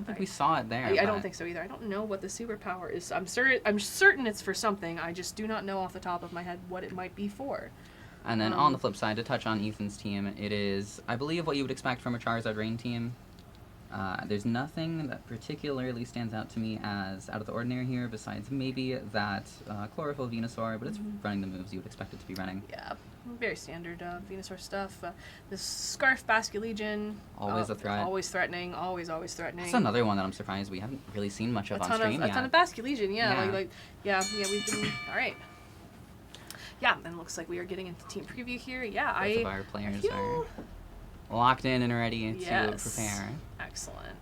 don't think we saw it there. I don't think so either. I don't know what the superpower is. I'm certain it's for something. I just do not know off the top of my head what it might be for. And then on the flip side, to touch on Ethan's team, it is, I believe, what you would expect from a Charizard Rain team. There's nothing that particularly stands out to me as out of the ordinary here, besides maybe that Chlorophyll Venusaur, but it's running the moves you would expect it to be running. Yeah, very standard Venusaur stuff. This Scarf Basculegion. Always a threat. Always threatening, always threatening. That's another one that I'm surprised we haven't really seen much of on stream yet. A ton of Basculegion, yeah. We've been, all right. Yeah, and looks like we are getting into team preview here. Yeah, Both of our players are locked in and ready to prepare. Excellent.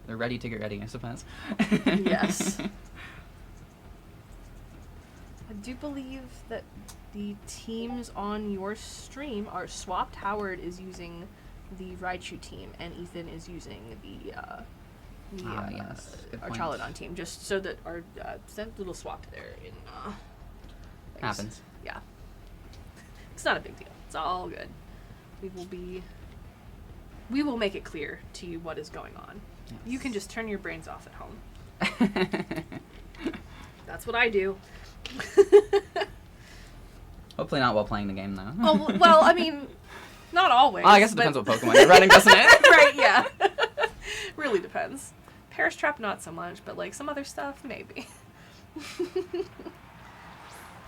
They're ready to get ready, I suppose. Yes. I do believe that the teams on your stream are swapped. Howard is using the Raichu team, and Ethan is using the Archaludon team, just so that our little swap there in happens. Yeah. It's not a big deal. It's all good. We will make it clear to you what is going on. Yes. You can just turn your brains off at home. That's what I do. Hopefully not while playing the game, though. Oh, well, I mean, not always. Well, I guess it depends what Pokemon you're running, doesn't it? Right, yeah. Really depends. Perish Trap, not so much, but, like, some other stuff, maybe.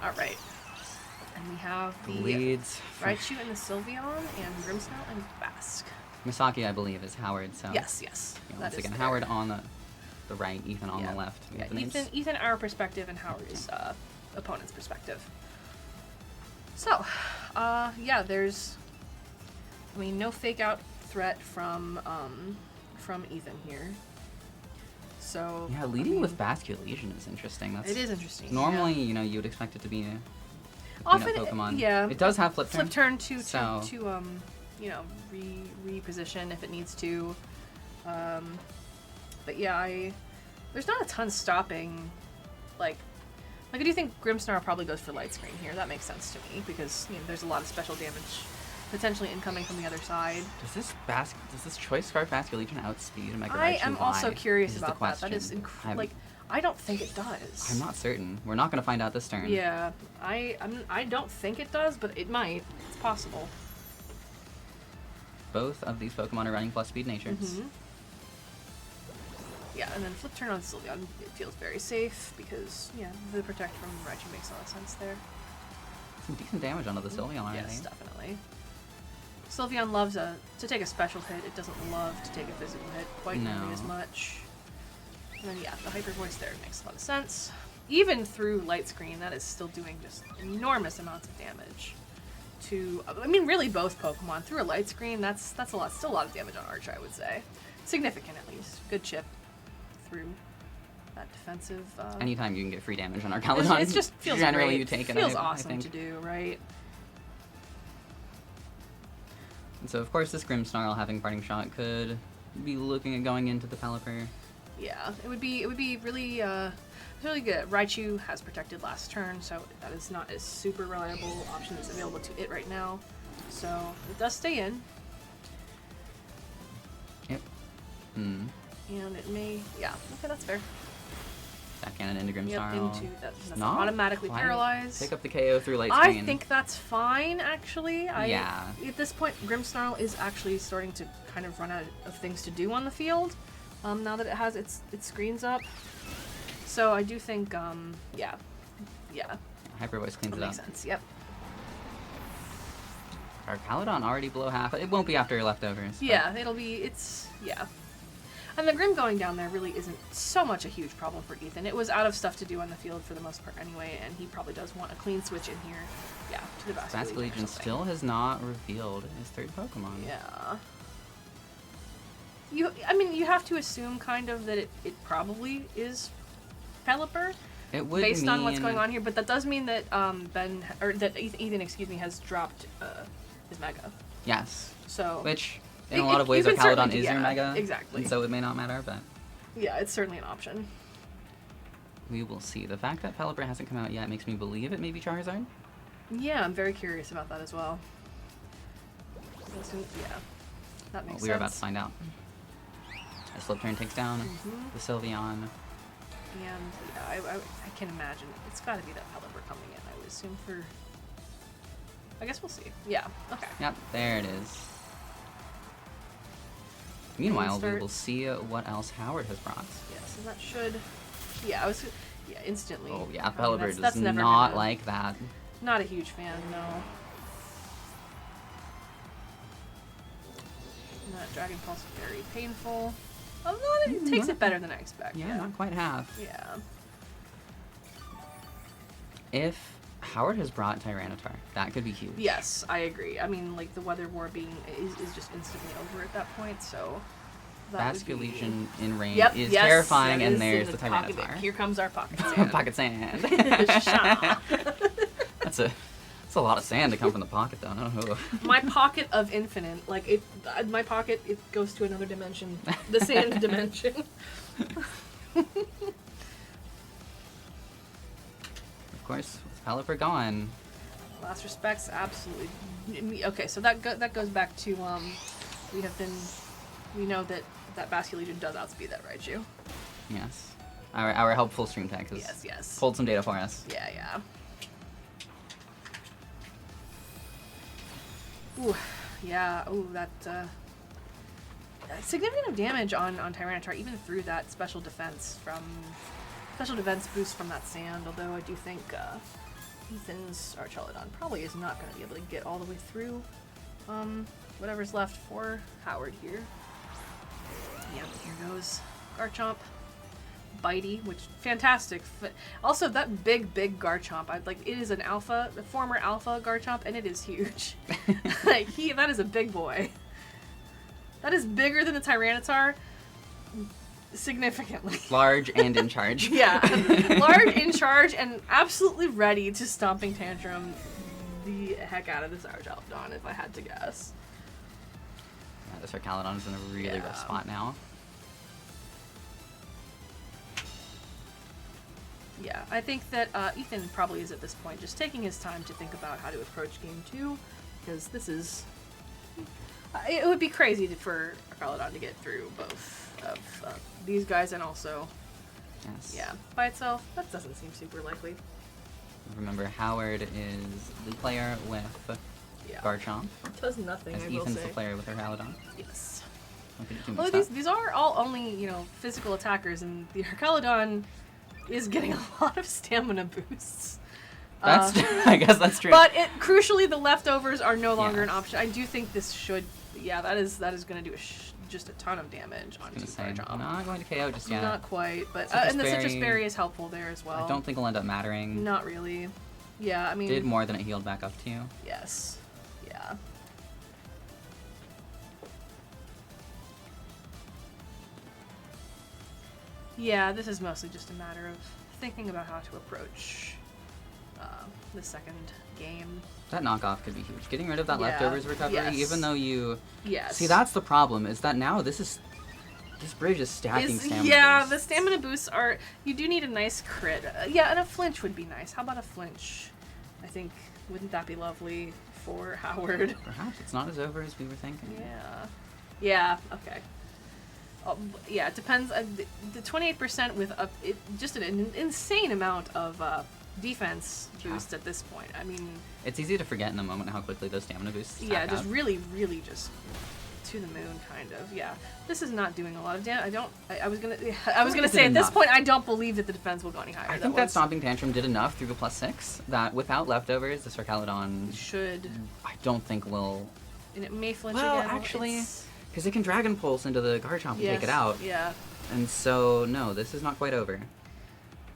All right. And we have the leads. Raichu and the Sylveon, and Grimmsnarl and Basque. Misaki, I believe, is Howard, so... Yes. You know, once again, Howard on the right, Ethan on the left. Yeah, Ethan our perspective, and Howard is opponent's perspective. So, there's... I mean, no fake-out threat from Ethan here. So... Yeah, leading with Basculegion is interesting. It is interesting. Normally, you know, you would expect it to be often, Pokemon. It does have flip turn to reposition if it needs to. But yeah, there's not a ton stopping. Like I do think Grimmsnarl probably goes for Light Screen here. That makes sense to me because there's a lot of special damage potentially incoming from the other side. Does this Choice Scarf Basculegion outspeed Mega Raichu? I am also curious about that. Question. That is I don't think it does. I'm not certain. We're not going to find out this turn. Yeah, I don't think it does, but it might. It's possible. Both of these Pokemon are running plus speed natures. Mm-hmm. Yeah, and then flip turn on Sylveon, it feels very safe because the protect from Raichu makes a lot of sense there. Some decent damage onto the Sylveon already. Yes, definitely. Sylveon loves to take a special hit. It doesn't love to take a physical hit quite nearly as much. And then the Hyper Voice there makes a lot of sense. Even through Light Screen, that is still doing just enormous amounts of damage. Really both Pokemon. Through a Light Screen, that's a lot. Still a lot of damage on Arch, I would say. Significant at least. Good chip through that defensive. Anytime you can get free damage on Archaludon, it just feels generally great. you take it. Feels awesome to do, right? And so of course this Grimmsnarl having Parting Shot could be looking at going into the Pelipper. Yeah, it would be really good. Raichu has protected last turn, so that is not a super reliable option that's available to it right now. So it does stay in. Yep. And it may, okay, that's fair. That cannon into Grimmsnarl. Yep, that's not automatically paralyzed. Pick up the KO through Light Screen. I think that's fine, actually. Yeah. At this point, Grimmsnarl is actually starting to kind of run out of things to do on the field. Now that it has its screens up. So I do think, yeah. Hyper Voice cleans it up. Makes sense, yep. Archaludon already below half. It won't be after your leftovers. Yeah, yeah. And the Grim going down there really isn't so much a huge problem for Ethan. It was out of stuff to do on the field for the most part anyway, and he probably does want a clean switch in here. Yeah, to the Basculegion still has not revealed his third Pokemon. Yeah. You have to assume kind of that it probably is Pelipper. It would based on what's going on here, but that does mean that Ethan, has dropped his Mega. Yes. So which in a lot of ways Archaludon is your Mega. Exactly. And so it may not matter, but yeah, it's certainly an option. We will see. The fact that Pelipper hasn't come out yet makes me believe it may be Charizard. Yeah, I'm very curious about that as well. Yeah, that makes sense. We are about to find out. A slip turn takes down the Sylveon. And yeah, I can imagine it's got to be that Pelipper coming in. I would assume for. I guess we'll see. Yeah. Okay. Yep, there it is. Meanwhile, we will see what else Howard has brought. Yes, and that should. Yeah, instantly. Oh yeah, Pelipper that's does never not gonna, like that. Not a huge fan, no. And that Dragon Pulse very painful. Although it takes it better than I expect. Yeah, not quite half. Yeah. If Howard has brought Tyranitar, that could be huge. Yes, I agree. I mean, like, the Weather War is just instantly over at that point, so... Basculegion in rain yep, is yes, terrifying, and is there's in the pocket. Tyranitar. Here comes our pocket sand. Pocket sand. That's a lot of sand to come from the pocket, though. I don't know. My pocket of infinite, like my pocket, it goes to another dimension, the sand dimension. Of course, with Pelipper gone. Last respects, absolutely. Okay, so that goes back to we know that Basculegion does outspeed that Raichu. Yes, our helpful stream tech has yes pulled some data for us. Yeah. Ooh, yeah. Ooh, that significant of damage on Tyranitar, even through that special defense boost from that sand. Although I do think Ethan's Archaludon probably is not going to be able to get all the way through whatever's left for Howard here. Yep, here goes Garchomp. Bitey, which fantastic. Also, that big Garchomp. It is a former alpha Garchomp, and it is huge. That is a big boy. That is bigger than the Tyranitar, significantly. Large and in charge. Yeah, large, in charge, and absolutely ready to stomping tantrum the heck out of this Archaludon, if I had to guess. Yeah, this Archaludon is in a really rough spot now. Yeah, I think that Ethan probably is at this point just taking his time to think about how to approach game 2, because this is... it would be crazy for Archaludon to get through both of these guys, and also... Yes. Yeah, by itself, that doesn't seem super likely. Remember, Howard is the player with Garchomp. Does nothing, as I will Ethan's say. the player with Archaludon. Yes. Well, these are all only, physical attackers, and the Archaludon is getting a lot of stamina boosts. That's I guess that's true. But crucially, the leftovers are no longer an option. I do think this should, that is going to do just a ton of damage on Garchomp. Not going to KO just yet. Not quite, but and the Citrus Berry is helpful there as well. I don't think it'll end up mattering. Not really. Yeah, I mean. Did more than it healed back up to. Yes. Yeah. Yeah, this is mostly just a matter of thinking about how to approach the second game. That knockoff could be huge. Getting rid of that leftovers recovery, even though you... Yes. See, that's the problem, is that now this bridge is stacking stamina Yeah, boosts. the stamina boosts are... You do need a nice crit. And a flinch would be nice. How about a flinch? I think, wouldn't that be lovely for Howard? Perhaps. It's not as over as we were thinking. Yeah. Yeah, okay. Yeah, it depends. The 28% with just an insane amount of defense boost at this point. I mean, it's easy to forget in the moment how quickly those stamina boosts stack just up. really just to the moon, kind of. Yeah, this is not doing a lot of damage. I was gonna say at this point I don't believe that the defense will go any higher. I think that Stomping Tantrum did enough through the +6 that without leftovers, this Archaludon should. I don't think will. And it may flinch well, again. actually, because it can Dragon Pulse into the Garchomp and take it out. Yeah. And so no, this is not quite over.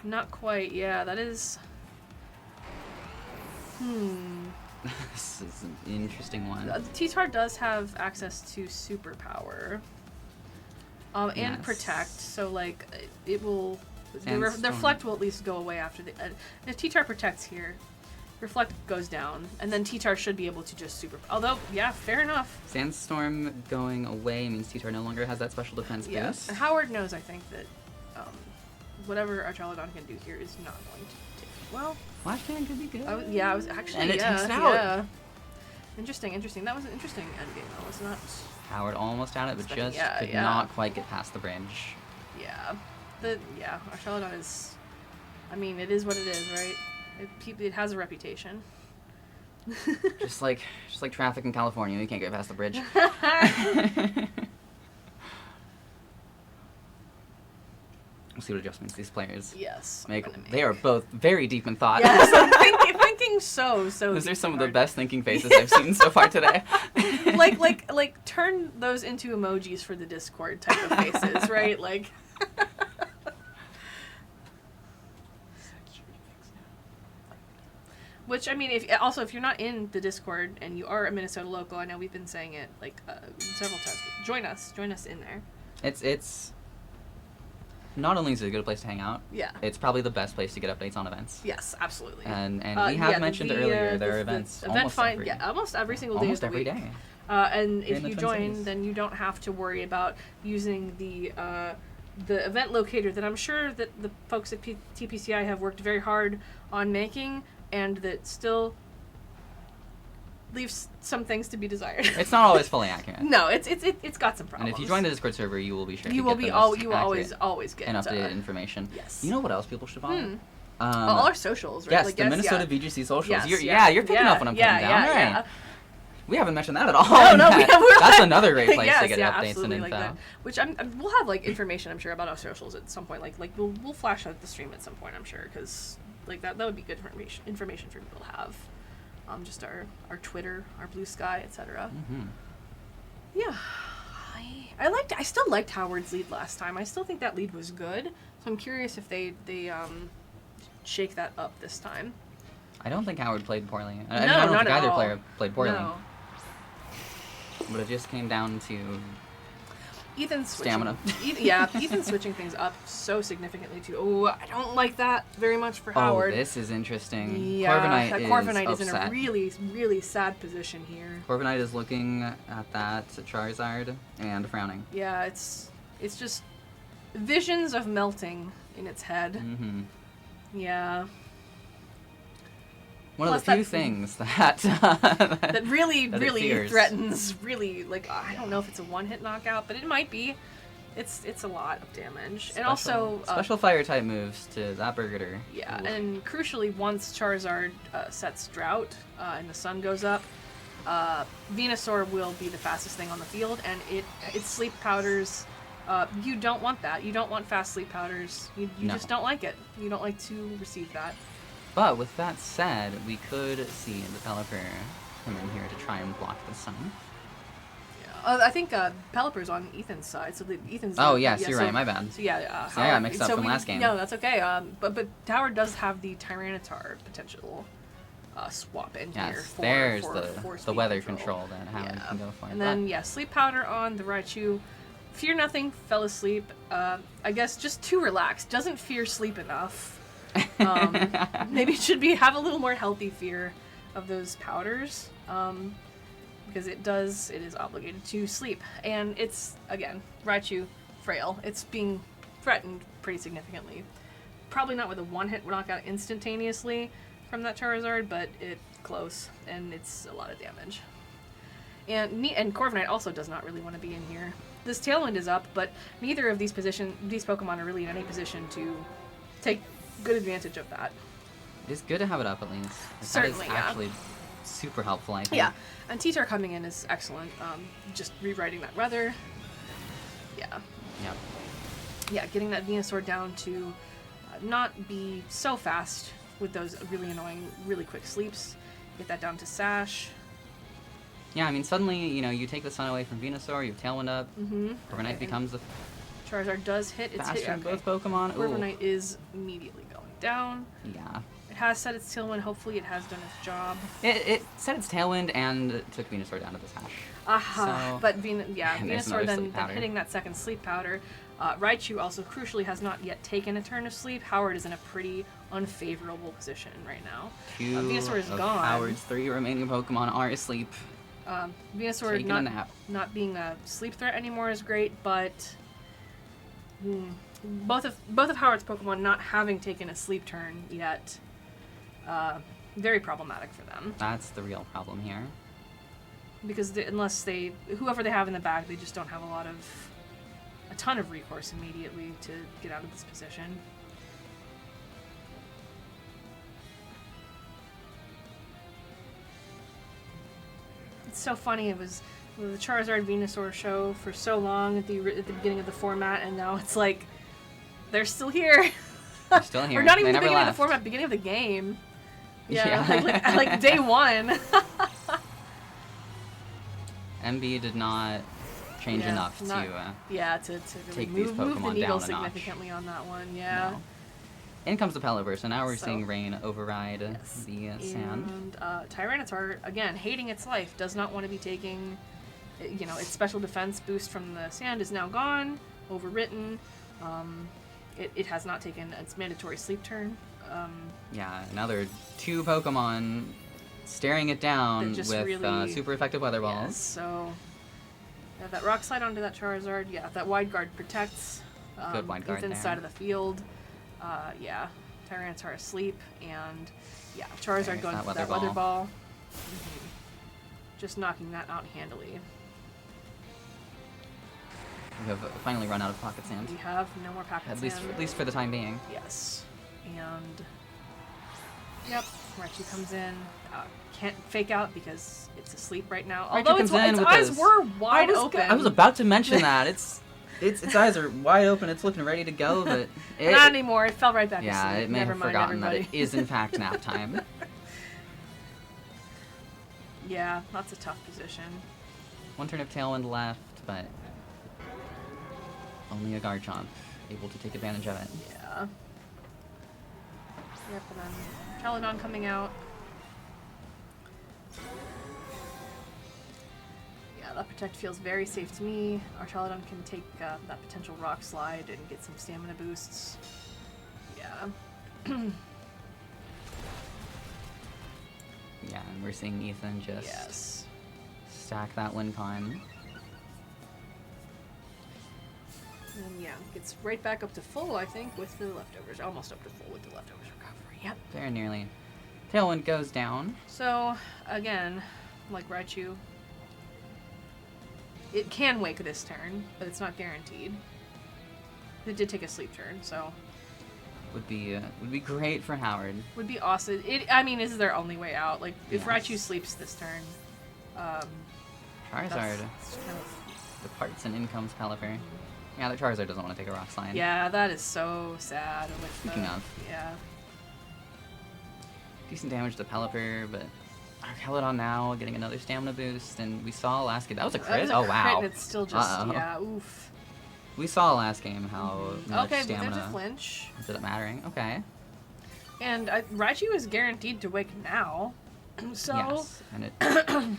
Not quite. Yeah, that is. This is an interesting one. T-Tar does have access to superpower. And protect, so it will. The reflect will at least go away after the. If T-Tar protects here, reflect goes down, and then T-Tar should be able to just super. Although, yeah, fair enough. Sandstorm going away means T-Tar no longer has that special defense boost. And Howard knows, I think, that whatever Archaludon can do here is not going to take well. Flash Cannon could be good. I was actually. And it takes it out. Yeah. Interesting. That was an interesting endgame. That was not Howard almost had it, but just could not quite get past the bridge. Yeah. Archaludon is... I mean, it is what it is, right? It has a reputation. just like traffic in California, you can't get past the bridge. We'll see what adjustments these players make. They are both very deep in thought. Yes, I'm thinking so Those are some of the best thinking faces I've seen so far today. like turn those into emojis for the Discord type of faces, right? Like. Which, I mean, if you're not in the Discord and you are a Minnesota local, I know we've been saying it like several times. But join us in there. It's not only is it a good place to hang out, it's probably the best place to get updates on events. Yes, absolutely. And we have mentioned earlier there are events almost every single day. Almost every day. And if you join, then you don't have to worry about using the event locator that I'm sure that the folks at TPCI have worked very hard on making, and that still leaves some things to be desired. It's not always fully accurate. No, it's got some problems. And if you join the Discord server, you will be sure you to will get always get and updated information. Yes. You know what else people should follow? All our socials, right? Yes, like, the Minnesota VGC socials. Yes, you're picking up what I'm putting down. Yeah. We haven't mentioned that at all. That's another great place to get updates and info. Like which we'll have like information, I'm sure, about our socials at some point. Like we'll flash out the stream at some point, I'm sure, because like that would be good information for people to have. Just our Twitter, our Blue Sky, etc. Yeah, I still liked Howard's lead last time. I still think that lead was good. So I'm curious if they shake that up this time. I don't think Howard played poorly. I don't think either player played poorly. No. But it just came down to Ethan's stamina. Ethan's switching things up so significantly too. Oh, I don't like that very much for Howard. Oh, this is interesting. Yeah, Corviknight is in a really, really sad position here. Corviknight is looking at that Charizard and frowning. Yeah, it's just visions of melting in its head. Yeah. One of the few things that really threatens. Really, like, I don't know if it's a one-hit knockout, but it might be. It's a lot of damage, and also special fire type moves to that Burger. Yeah, and crucially, once Charizard sets Drought and the sun goes up, Venusaur will be the fastest thing on the field, and its sleep powders. You don't want that. You don't want fast sleep powders. You just don't like it. You don't like to receive that. But with that said, we could see the Pelipper come in here to try and block the sun. Yeah, I think Pelipper's on Ethan's side, so Ethan's. Oh yes, you're right. My bad. So yeah, I got mixed up from last game. No, that's okay. But Howard does have the Tyranitar potential swap in here. There's the weather control that Howard can go for. And then sleep powder on the Raichu. Fear nothing, fell asleep. I guess just too relaxed. Doesn't fear sleep enough. Maybe it should have a little more healthy fear of those powders, because it is obligated to sleep, and it's, again, Raichu, frail. It's being threatened pretty significantly. Probably not with a one-hit knockout instantaneously from that Charizard, but it's close, and it's a lot of damage. And Corviknight also does not really want to be in here. This Tailwind is up, but neither of these Pokemon are really in any position to take good advantage of that. It's good to have it up at least. Certainly, that is actually super helpful, I think. Yeah, and T-Tar coming in is excellent. Just rewriting that weather. Yeah. Yep. Yeah, getting that Venusaur down to not be so fast with those really annoying, really quick sleeps. Get that down to Sash. Yeah, I mean, suddenly, you take the sun away from Venusaur, you have Tailwind up, Corviknight becomes the Charizard does hit its faster in both Pokemon. Corviknight is immediately going down. Yeah. It has set its Tailwind. Hopefully it has done its job. It set its Tailwind and took Venusaur down to the Sash. But Venusaur then hitting that second Sleep Powder. Raichu also crucially has not yet taken a turn of sleep. Howard is in a pretty unfavorable position right now. Venusaur is gone. Howard's 3 remaining Pokemon are asleep. Venusaur not being a sleep threat anymore is great, but both of Howard's Pokemon not having taken a sleep turn yet, very problematic for them. That's the real problem here. Because unless whoever they have in the back, they just don't have a ton of recourse immediately to get out of this position. It's so funny. It was the Charizard Venusaur show for so long at the beginning of the format, and now it's like they're still here. They're still here. Or not even they the beginning never of the left. format, beginning of the game. Yeah, Yeah. like day one. MB did not change enough to to take really these move the Pokemon needle down a notch. significantly on that one. Yeah. No. In comes the Pelipper, so now we're seeing Rain override the sand. And Tyranitar, again, hating its life, does not want to be taking, its special defense boost from the sand is now gone, overwritten. It has not taken its mandatory sleep turn. Yeah, now there are 2 Pokemon staring it down with really, super effective Weather Balls. Yes, so that Rock Slide onto that Charizard. Yeah, that Wide Guard protects Good Wide Guard Ethan's there. side of the field. Tyranitar asleep, and Charizard going for that Weather Ball. Mm-hmm. Just knocking that out handily. We have finally run out of Pocket Sand. We have no more Pocket Sand. At least for the time being. Yes. And Raichu comes in. Can't fake out because it's asleep right now. Although its eyes were wide open. I was about to mention that. Its eyes are wide open. It's looking ready to go, but not anymore. It fell right back yeah, asleep. it may Never have mind, forgotten everybody. that it is in fact nap time. Yeah, that's a tough position. One turn of Tailwind left, but only a Garchomp able to take advantage of it. Yeah. Yep, and then Archaludon coming out. Yeah, that Protect feels very safe to me. Archaludon can take that potential Rock Slide and get some stamina boosts. Yeah. Yeah, and we're seeing Ethan just stack that win con. And gets right back up to full, I think, with the leftovers. Almost up to full with the leftovers recovery. Yep. Very nearly. Tailwind goes down. So, again, like Raichu, it can wake this turn, but it's not guaranteed. It did take a sleep turn, so Would be great for Howard. would be awesome. This is their only way out. Like, if Raichu sleeps this turn, Charizard that's kind of... departs and in comes Pelipper. Yeah, the Charizard doesn't want to take a Rock Slide. Yeah, that is so sad. Speaking of. Yeah. Decent damage to Pelipper, but Archaludon now getting another stamina boost, and we saw last game. That was a crit? That was a crit, wow. and it's still just, oof. We saw last game how much Okay, but stamina there's a flinch. ended up mattering. Okay. And Raichu is guaranteed to wake now. So, yes, and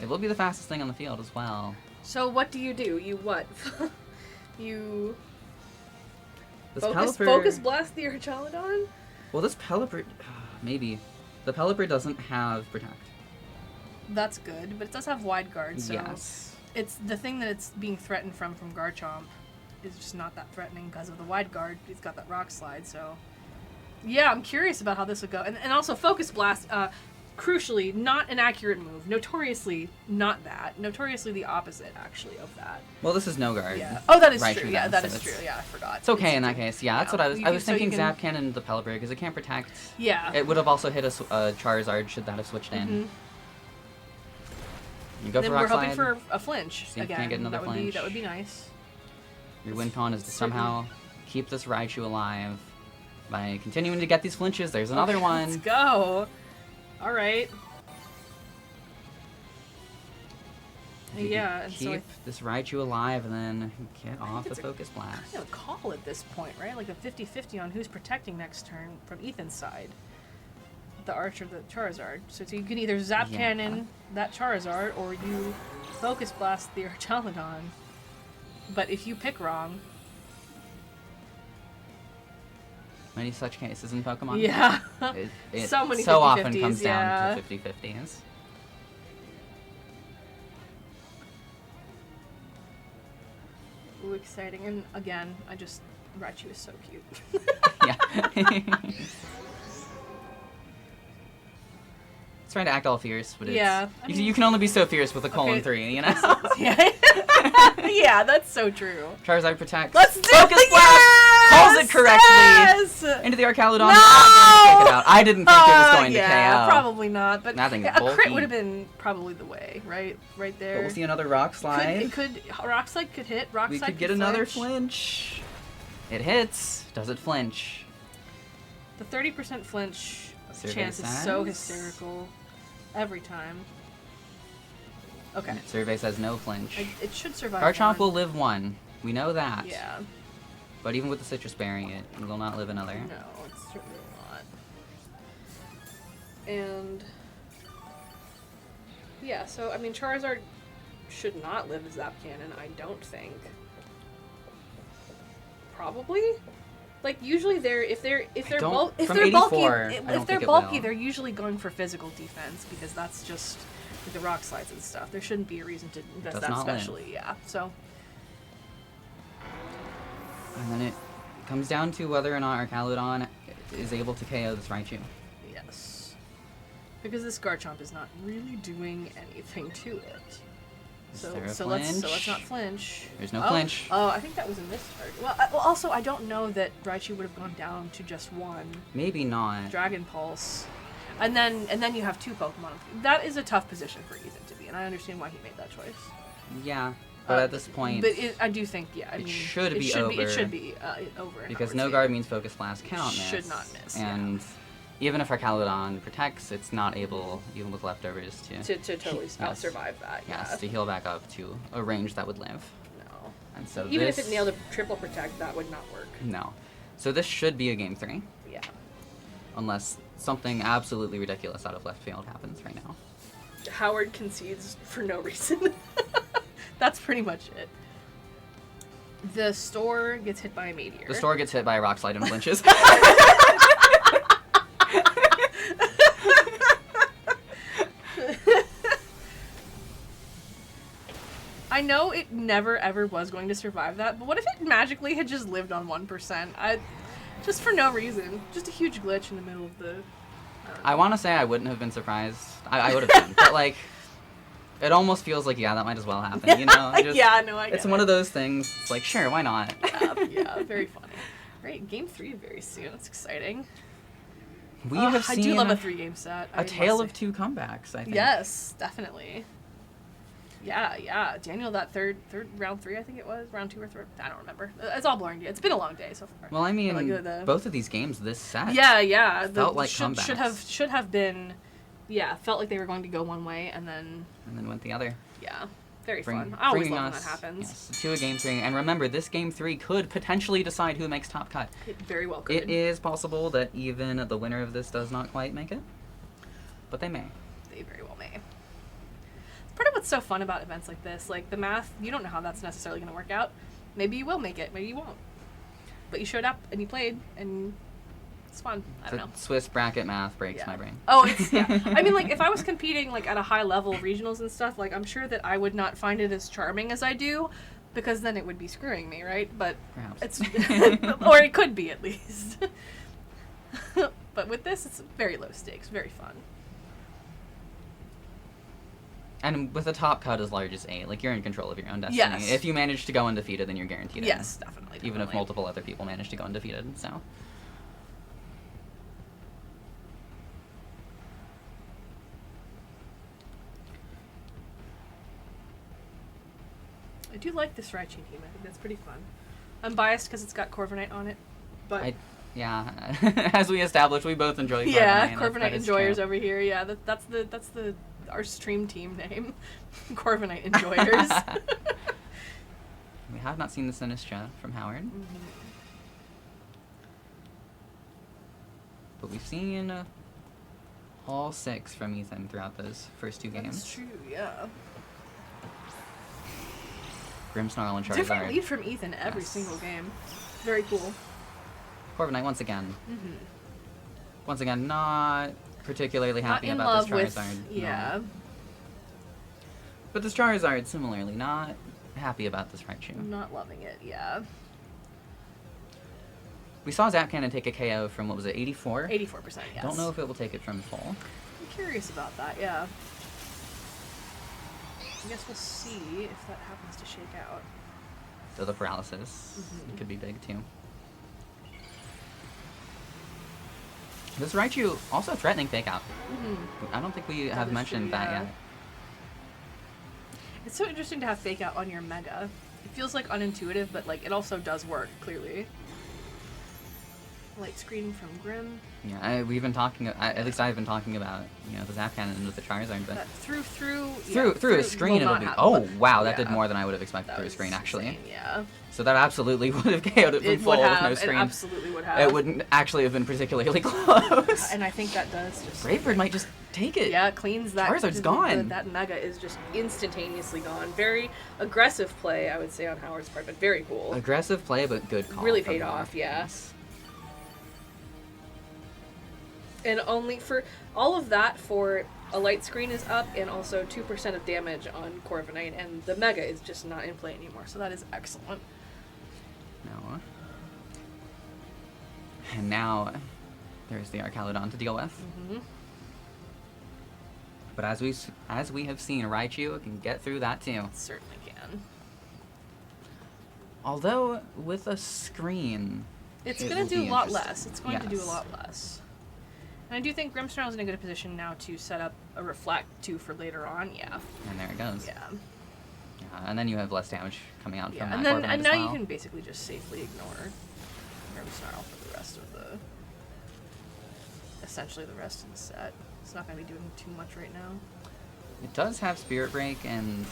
it will be the fastest thing on the field as well. So what do? You what? You This focus blast the Archaludon? Well, this Pelipper, maybe. The Pelipper doesn't have Protect. That's good, but it does have Wide Guard, so Yes. it's the thing that it's being threatened from Garchomp is just not that threatening because of the Wide Guard. He's got that Rock Slide, so yeah, I'm curious about how this would go. And also Focus Blast, crucially, not an accurate move. Notoriously not that. Notoriously the opposite, actually, of that. Well, this is no guard. Yeah. Oh, that is Raichu true. Yeah, then, that so is true. Yeah, I forgot. It's okay in that case. Yeah, that's what I was. I was so you thinking can- Zap Cannon the Pelipper because it can't protect. Yeah. It would have also hit a Charizard should that have switched in. You go Then for we're Rock hoping Slide. for a flinch See if you again. can't get another that would be nice. Your win con is to somehow keep this Raichu alive by continuing to get these flinches. There's another one. Let's go. All right. If you Yeah, can and so keep this Raichu alive and then get off the Focus Blast. I have a call at this point, right? Like a 50-50 on who's protecting next turn from Ethan's side. The Archer, the Charizard. So you can either Zap Cannon that Charizard, or you Focus Blast the Archaludon. But if you pick wrong... Many such cases in Pokemon. Yeah. It So many so often 50-50s, comes yeah. down to 50-50s. Ooh, exciting. And again, Raichu is so cute. Yeah. It's trying to act all fierce, but it's, Yeah, I mean- you can only be so fierce with a colon 3, you know? Yeah. Yeah, that's so true. Charizard protects. Let's do Focus it! Blast! Yes! Calls it correctly. Yes! Into the Archaludon. No! Take it out. I didn't think it was going to yeah, KO. probably not. But That thing is a crit bulky. would have been probably the way, right? Right there. But we'll see another Rock Slide. Rock Slide could hit. Rock We Slide could get another flinch. It hits. Does it flinch? The 30% flinch Survey chance is says. so hysterical every time. Okay. Survey says no flinch. It should survive. Garchomp will one. live one. We know that. Yeah. But even with the Citrus Berry, it will not live another. No, it's certainly not. And yeah, so I mean, Charizard should not live as Zap Cannon. I don't think. Probably. Like usually if they're don't- bulky, from 84, I if don't they're think it bulky, will. they're usually going for physical defense because that's just with the rock slides and stuff. There shouldn't be a reason to invest Does that not live. specially. Yeah. So And then it comes down to whether or not Archaludon is able to KO this Raichu. yes, because this Garchomp is not really doing anything to it. Is So there a let's flinch? not flinch. There's no Oh, flinch. Oh, I think that was a mischarge. Well, also I don't know that Raichu would have gone down to just one Maybe not. Dragon Pulse, and then you have two Pokemon. That is a tough position for Ethan to be, and I understand why he made that choice. Yeah, but at this point, but I do think I it mean, should be It should over. be over. in because Howard's no favor. guard means Focus Blast cannot miss. Should not miss, yeah. And even if Archaludon protects, it's not able, even with leftovers, to to totally Yes. survive that. yes, Yeah. to heal back up to a range that would live. No. And so Even this, if it nailed a triple protect, that would not work. no. So this should be a game 3, Yeah. unless something absolutely ridiculous out of left field happens right now. Howard concedes for no reason. That's pretty much it. The store gets hit by a meteor. The store gets hit by a Rock Slide and flinches. I know it never ever was going to survive that, but what if it magically had just lived on 1%? Just for no reason. Just a huge glitch in the middle of the... I want to say I wouldn't have been surprised. I would have been. But, like, it almost feels like, yeah, that might as well happen, you know? Yeah, no, I get It's one of those things. It's like, sure, why not? yeah, very funny. Right, game 3 very soon. That's exciting. We have I seen do love a 3-game set. a tale of 2 comebacks, I think. Yes, definitely. Yeah. Daniel, that third round 3, I think it was round 2 or 3. I don't remember. It's all blurring. It's been a long day so far. Well, I mean, Like, both of these games this set. Yeah. Felt like should comebacks. have been. Yeah, felt like they were going to go one way and then. And then went the other. Yeah, very fun. I always love when that happens. Yes, to a game 3. And remember, this game 3 could potentially decide who makes top cut. It very well could. It is possible that even the winner of this does not quite make it. But they may. They very well may. Part of what's so fun about events like this, like the math, you don't know how that's necessarily going to work out. Maybe you will make it, maybe you won't. But you showed up and you played, and it's fun. I don't know. Swiss bracket math breaks Yeah. my brain. Oh, it's yeah. I mean, like if I was competing like at a high level regionals and stuff, like I'm sure that I would not find it as charming as I do, because then it would be screwing me, right? But Perhaps. it's or it could be at least. But with this, it's very low stakes, very fun. And with a top cut as large as 8, like you're in control of your own destiny. Yes. If you manage to go undefeated, then you're guaranteed in. Yes, definitely. Even if multiple other people manage to go undefeated, so. I do like this Raichu team. I think that's pretty fun. I'm biased because it's got Corviknight on it, but Yeah, as we established, we both enjoy Corviknight. yeah, and Corviknight that is enjoyers true. over here. Yeah, that's the our stream team name, Corviknight enjoyers. We have not seen the Sinistcha from Howard. But we've seen all 6 from Ethan throughout those first 2 games. That's true. Yeah. Grimmsnarl and Charizard. Different lead from Ethan every Yes. single game. Very cool. Corviknight once again. Mm-hmm. Once again, not particularly Not happy in about love this Charizard. with no. yeah. But this Charizard, similarly, not happy about this Raichu. Not loving it. Yeah. We saw Zap Cannon take a KO from, what was it, 84? 84%. Yes. Don't know if it will take it from full. I'm curious about that, yeah. I guess we'll see if that happens to shake out. So the paralysis could be big too. This Raichu also threatening fake out. I don't think we have mentioned that yet. It's so interesting to have fake out on your Mega. It feels like unintuitive, but like it also does work, clearly. Light screen from Grim. Yeah, we've been talking. At least I've been talking about the Zap Cannon with the Charizard, but that through a screen it'll be. Oh wow, that did more than I would have expected through a screen actually. Insane, yeah. So that absolutely would have KO'd it from full with no screen. It absolutely would have. It wouldn't actually have been particularly close. And I think that does just. Brave Bird might just take it. Yeah, cleans that. Charizard's gone. That Mega is just instantaneously gone. Very aggressive play, I would say, on Howard's part, but very cool. Aggressive play, but good call. Really paid off, yeah. And only for all of that for a light screen is up and also 2% of damage on Corviknight, and the Mega is just not in play anymore, so that is excellent. No. And now there's the Archaludon to deal with. But as we have seen, Raichu can get through that too. It certainly can. Although with a screen, it's going to do a lot less. It's going to do a lot less. And I do think Grimmsnarl is in a good position now to set up a Reflect, too, for later on, yeah. And there it goes. Yeah. And then you have less damage coming out from that. And now you can basically just safely ignore Grimmsnarl for the rest of the... essentially the rest of the set. It's not going to be doing too much right now. It does have Spirit Break, and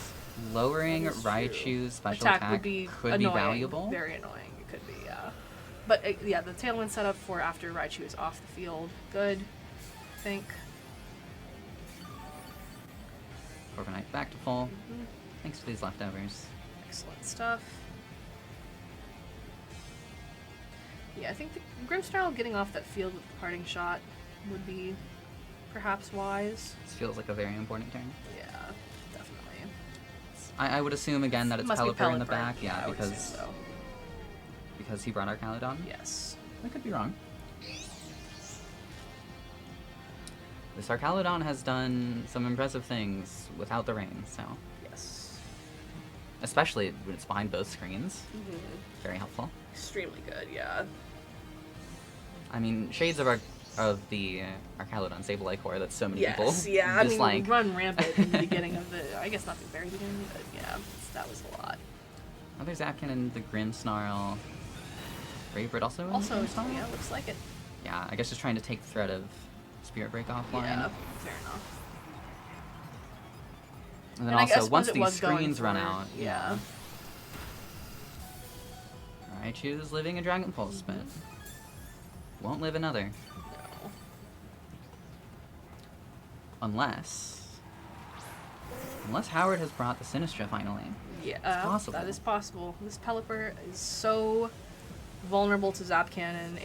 lowering Raichu's special attack would be could annoying, be valuable. Very annoying. It could be, yeah. But, yeah, the Tailwind setup for after Raichu is off the field. Good, I think. Corviknight back to full. Thanks to these leftovers. Excellent stuff. Yeah, I think the Grimmsnarl getting off that field with the parting shot would be perhaps wise. This feels like a very important turn. Yeah, definitely. I would assume again that it's Pelipper in the back, yeah, because he brought Archaludon. Yes. I could be wrong. This Archaludon has done some impressive things without the rain, so. Yes. Especially when it's behind both screens. Very helpful. Extremely good, yeah. I mean, shades of the Archaludon Sableye core that so many people yeah, dislike. I mean, run rampant in the beginning of the, I guess not the very beginning, but yeah, that was a lot. Other Zapkin and the Grimmsnarl. Brave Bird also yeah, looks like it. Yeah, I guess just trying to take the threat of Spirit Break offline. Yeah, fair enough. And then also, once these screens run out, yeah. Raichu's living a Dragon Pulse, but won't live another. No. Unless Howard has brought the Sinistcha finally. Yeah, it's possible. That is possible. This Pelipper is so vulnerable to Zap Cannon.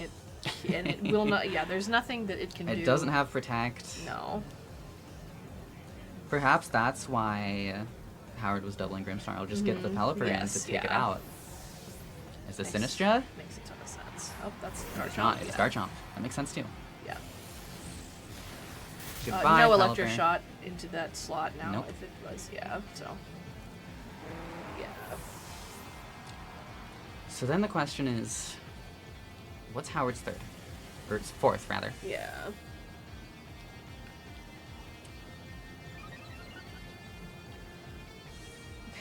It will not. Yeah, there's nothing that it can do. It doesn't have Protect. No. Perhaps that's why Howard was doubling Grimmsnarl. Just get the Pelipper in to take it out. Is this Sinistcha? Makes a ton of sense. Oh, that's Garchomp. It's Garchomp. That makes sense too. Yeah. Goodbye, no Pelipper. Electro Shot into that slot now. Nope. If it was, yeah. So. Yeah. So then the question is, what's Howard's third? Or it's fourth, rather. Yeah.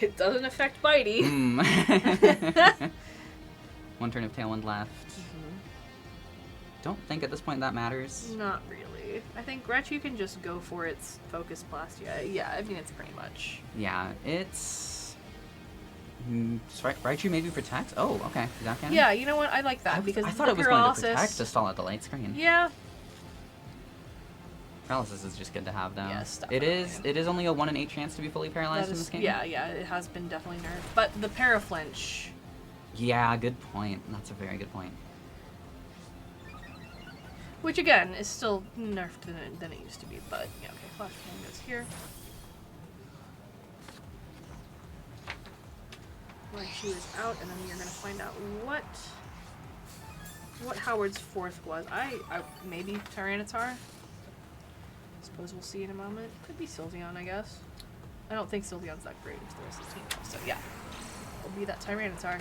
It doesn't affect Bitey. One turn of Tailwind left. Don't think at this point that matters. Not really. I think Raichu can just go for its Focus Blast. Yeah, I mean, it's pretty much. Yeah, it's... Raichu maybe Protect? Oh, okay. Zap Cannon? Yeah, you know what? I like that because I thought it was going to Protect to stall out the light screen. Yeah. Paralysis is just good to have, though. Yes, it is only a 1 in 8 chance to be fully paralyzed in this game. Yeah, it has been definitely nerfed. But the Paraflinch. Yeah, good point. That's a very good point. Which, again, is still nerfed than it used to be. But, yeah, okay, Flash Flame goes here. Raichu is out, and then you're going to find out what Howard's fourth was. Maybe Tyranitar? Suppose we'll see in a moment. Could be Sylveon, I guess. I don't think Sylveon's that great to the rest of the team, though. So yeah, it'll be that Tyranitar.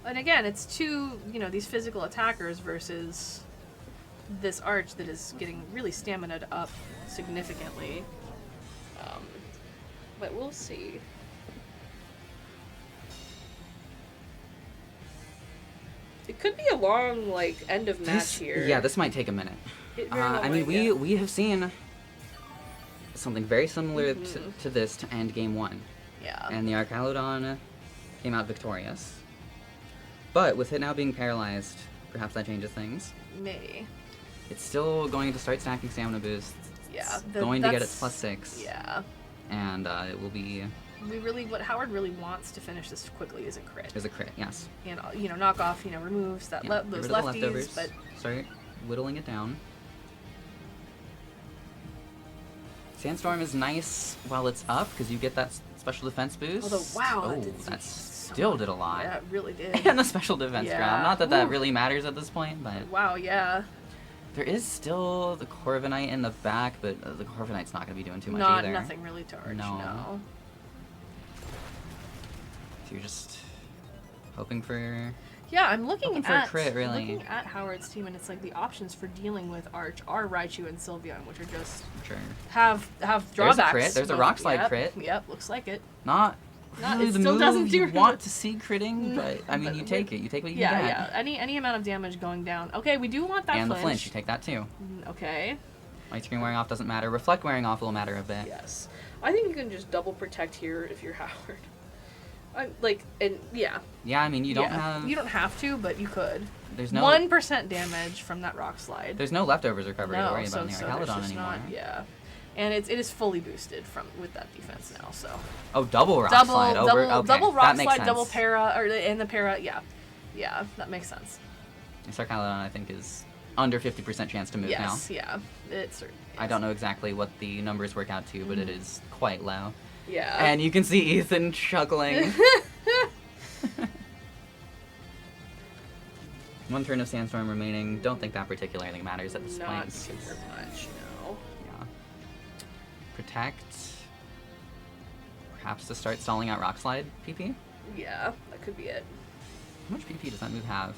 And again, it's two, you know, these physical attackers versus this Arch that is getting really stamina up significantly. But we'll see. It could be a long, like, end of match here. Yeah, this might take a minute. I mean, we have seen something very similar to this to end game 1. Yeah. And the Archaludon came out victorious. But with it now being paralyzed, perhaps that changes things. Maybe. It's still going to start stacking stamina boosts. Yeah. It's going to get its +6. Yeah. And it will be... What Howard really wants to finish this quickly is a crit. Is a crit, yes. And, you know, knock off, you know, removes that Yeah, those get rid of lefties, the leftovers. but... Start whittling it down. Sandstorm is nice while it's up, because you get that special defense boost. Although, wow, that still did a lot. Yeah, it really did. And the special defense Yeah. ground. Not that that really matters at this point, but... Wow, yeah. There is still the Corviknight in the back, but the Corviknight's not going to be doing too much either. Nothing really to Arch, no. So you're just hoping for... Yeah, I'm looking Hoping for a crit, really. looking at Howard's team, and it's like the options for dealing with Arch are Raichu and Sylveon, which are just Sure. have drawbacks. There's a crit. There's a but- Rock Slide yep, crit. Yep, looks like it. Not really It the still move doesn't do you want to see critting, but I mean, but you take it. You take what you Yeah, can yeah. get. Any amount of damage going down. Okay, we do want that And flinch. the flinch, you take that too. Okay. Light screen wearing off doesn't matter. Reflect wearing off will matter a bit. Yes. I think you can just double protect here if you're Howard. Yeah. Yeah, I mean, you don't have... You don't have to, but you could. There's no... 1% damage from that Rock Slide. There's no leftovers recovery to worry about in the there's Archaludon just anymore. not, yeah. And it is fully boosted with that defense now, so. Oh, double Rock Slide over... Okay, double that Rock makes Slide, sense. double Para, and the Para, yeah. Yeah, that makes sense. This Archaludon, I think, is under 50% chance to move now. Yes, yeah. It certainly is. I don't know exactly what the numbers work out to, but it is quite low. Yeah. And you can see Ethan chuckling. One turn of Sandstorm remaining. Don't think that particularly matters at this point. Not super much, no. Yeah. Protect. Perhaps to start stalling out Rock Slide PP? Yeah, that could be it. How much PP does that move have?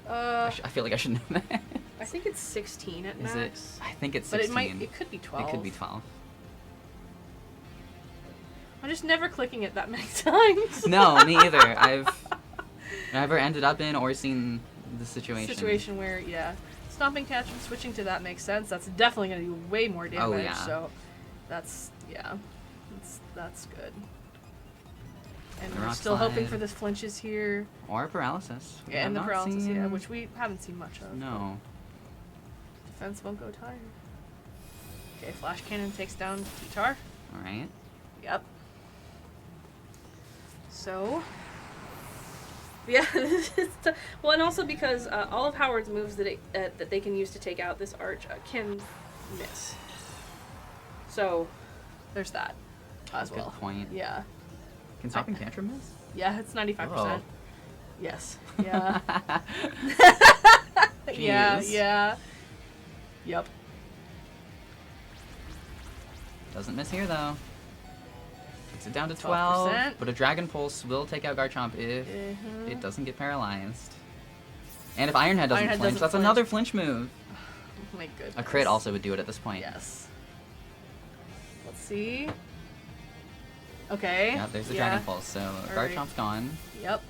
I I feel like I should know that. I think it's 16 at max. Is it? I think it's But 16. it could be 12. It could be 12. I'm just never clicking it that many times. No, me either. I've never ended up in or seen the situation. Where, yeah, Stomping Catch and switching to that makes sense. That's definitely going to do way more damage. Oh, yeah. So that's, yeah, that's good. And The we're Rock still hoping Slide. for this flinches here. Or paralysis. We Yeah, have and the not paralysis, yeah, seen- which we haven't seen much of. No. Defense won't go tired. Okay, Flash Cannon takes down T-Tar. Alright. Yep. So, yeah, well, and also because all of Howard's moves that they can use to take out this Arch can miss. So, there's that as Good well. point. Yeah. Can Stomping Tantrum miss? Yeah, it's 95%. Oh. Yes. Yeah. Jeez. Yeah. Yep. Doesn't miss here, though. Takes it down to 12. 12%. But a Dragon Pulse will take out Garchomp if it doesn't get paralyzed. And if Iron Head doesn't flinch, that's another flinch move. Oh my goodness. A crit also would do it at this point. Yes. Let's see. Okay. Yeah, there's the Dragon Pulse, so Alright. Garchomp's gone. Yep.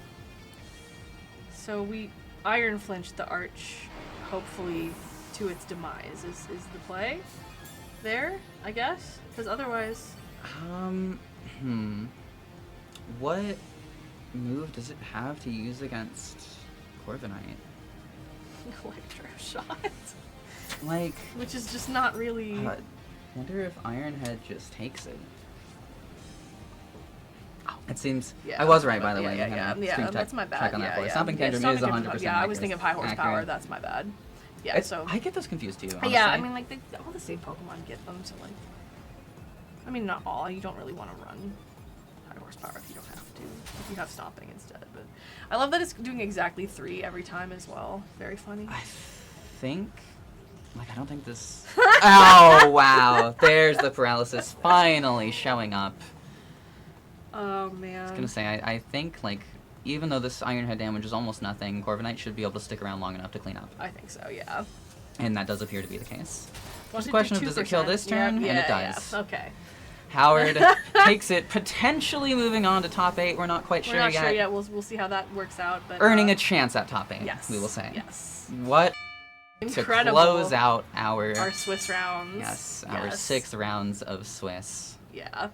So we Iron Flinch the Arch, hopefully to its demise is the play there, I guess? Because otherwise... What move does it have to use against Corviknight? Electro Shot. Like... Which is just not really... I wonder if Iron Head just takes it. It seems... Yeah. I was right, by the way. Yeah, that's my bad. Check on that for you. Stomping Yeah, Tantrum is Stomping 100% Tantrum, yeah, I was thinking of high horsepower. accurate. That's my bad. Yeah, so... I get those confused too, honestly. Yeah, I mean, like, all the same Pokemon get them, so, like... I mean, not all. You don't really want to run high horsepower if you don't have to. If you have Stomping instead, but... I love that it's doing exactly 3 every time as well. Very funny. I think... Like, I don't think this... Oh, wow. There's the paralysis finally showing up. Oh, man. I was gonna say, I think, like, even though this Iron Head damage is almost nothing, Corviknight should be able to stick around long enough to clean up. I think so, yeah. And that does appear to be the case. Well, Just a question of, does it kill this turn? Yeah, and it does. Yeah. Okay. Howard takes it, potentially moving on to top 8. We're not quite We're sure not yet. sure yet. We'll see how that works out. But Earning a chance at top 8, yes, we will say. Yes. What? Incredible. To close out our Swiss rounds. Yes, our 6th rounds of Swiss. Yeah.